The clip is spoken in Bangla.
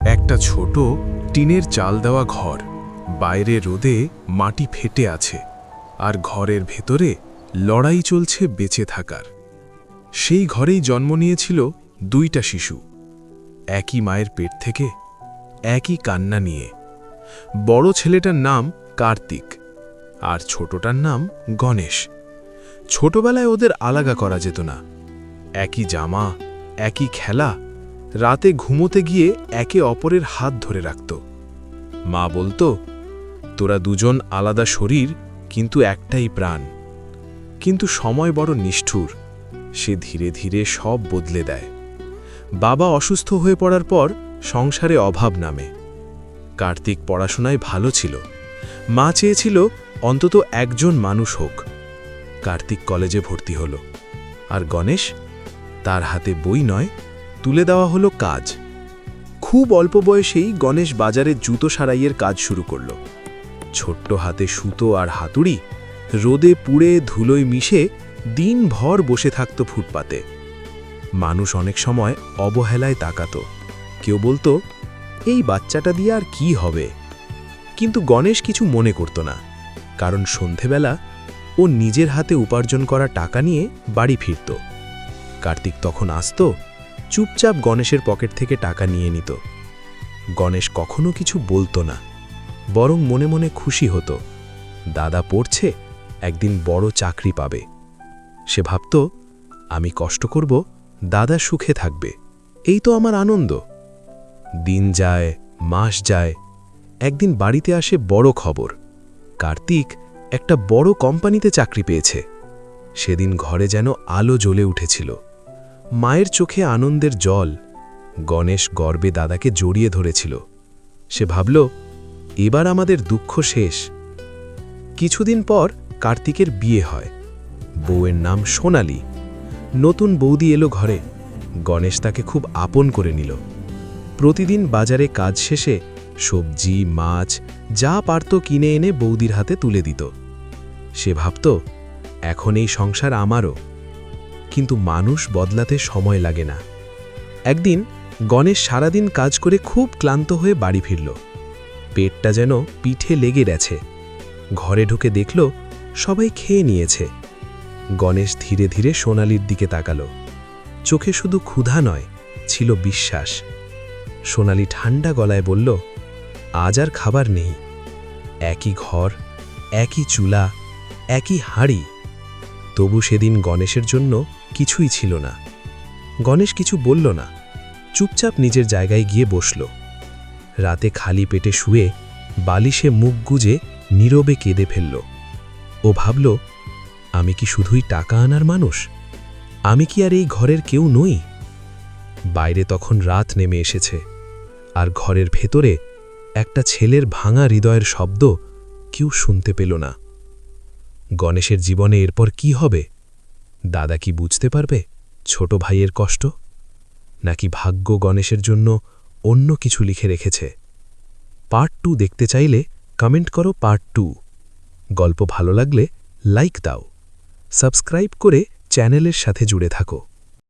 একটা ছোট টিনের চাল দেওয়া ঘর, বাইরে রোদে মাটি ফেটে আছে, আর ঘরের ভেতরে লড়াই চলছে বেঁচে থাকার। সেই ঘরেই জন্ম নিয়েছিল দুইটা শিশু, একই মায়ের পেট থেকে, একই কান্না নিয়ে। বড় ছেলেটার নাম কার্তিক, আর ছোটটার নাম গণেশ। ছোটবেলায় ওদের আলাদা করা যেত না, একই জামা, একই খেলা, রাতে ঘুমোতে গিয়ে একে অপরের হাত ধরে রাখত। মা বলতো, তোরা দুজন আলাদা শরীর, কিন্তু একটাই প্রাণ। কিন্তু সময় বড় নিষ্ঠুর, সে ধীরে ধীরে সব বদলে দেয়। বাবা অসুস্থ হয়ে পড়ার পর সংসারে অভাব নামে। কার্তিক পড়াশোনায় ভালো ছিল, মা চেয়েছিল অন্তত একজন মানুষ হোক। কার্তিক কলেজে ভর্তি হল, আর গণেশ, তার হাতে বই নয়, তুলে দেওয়া হলো কাজ। খুব অল্প বয়সেই গণেশ বাজারে জুতো সারাইয়ের কাজ শুরু করল। ছোট্ট হাতে সুতো আর হাতুড়ি, রোদে পুড়ে ধুলোয় মিশে দিনভর বসে থাকত ফুটপাতে। মানুষ অনেক সময় অবহেলায় তাকাত, কেউ বলতো, এই বাচ্চাটা দিয়ে আর কি হবে। কিন্তু গণেশ কিছু মনে করত না, কারণ সন্ধেবেলা ও নিজের হাতে উপার্জন করা টাকা নিয়ে বাড়ি ফিরত। কার্তিক তখন আসত, চুপচাপ গণেশের পকেট থেকে টাকা নিয়ে নিত। গণেশ কখনো কিছু বলতো না, বরং মনে মনে খুশি হতো, দাদা পড়ছে, একদিন বড় চাকরি পাবে। সে ভাবত, আমি কষ্ট করব, দাদা সুখে থাকবে, এই তো আমার আনন্দ। দিন যায়, মাস যায়, একদিন বাড়িতে আসে বড় খবর, কার্তিক একটা বড় কোম্পানিতে চাকরি পেয়েছে। সেদিন ঘরে যেন আলো জ্বলে উঠেছিল। মায়ের চোখে আনন্দের জল। গণেশ গর্বে দাদাকে জড়িয়ে ধরেছিল। সে ভাবল, এবার আমাদের দুঃখ শেষ। কিছুদিন পর কার্তিকের বিয়ে হয়। বউয়ের নাম সোনালি। নতুন বৌদি এলো ঘরে। গণেশ তাকে খুব আপন করে নিল। প্রতিদিন বাজারে কাজ শেষে সবজি, মাছ যা পারত কিনে এনে বৌদির হাতে তুলে দিত। সে ভাবত, এখন এই সংসার আমারও। কিন্তু মানুষ বদলাতে সময় লাগে না। একদিন গণেশ সারাদিন কাজ করে খুব ক্লান্ত হয়ে বাড়ি ফিরল। পেটটা যেন পিঠে লেগে গেছে। ঘরে ঢুকে দেখল, সবাই খেয়ে নিয়েছে। গণেশ ধীরে ধীরে সোনালির দিকে তাকালো। চোখে শুধু ক্ষুধা নয়, ছিল বিশ্বাস। সোনালি ঠান্ডা গলায় বলল, আজ আর খাবার নেই। একই ঘর, একই চুলা, একই হাঁড়ি। তবু সেদিন গণেশের জন্য কিছুই ছিল না। গণেশ কিছু বলল না, চুপচাপ নিজের জায়গায় গিয়ে বসল। রাতে খালি পেটে শুয়ে বালিশে মুখ গুজে নীরবে কেঁদে ফেলল। ও ভাবল, আমি কি শুধুই টাকা আনার মানুষ? আমি কি আর এই ঘরের কেউ নই? বাইরে তখন রাত নেমে এসেছে, আর ঘরের ভেতরে একটা ছেলের ভাঙা হৃদয়ের শব্দ কেউ শুনতে পেল না। গণেশের জীবনে এরপর কি হবে? দাদা কি বুঝতে পারবে ছোট ভাইয়ের কষ্ট? নাকি ভাগ্য গণেশের জন্য অন্য কিছু লিখে রেখেছে? পার্ট 2 দেখতে চাইলে কমেন্ট করো পার্ট 2। গল্প ভালো লাগলে লাইক দাও, সাবস্ক্রাইব করে চ্যানেলের সাথে জুড়ে থাকো।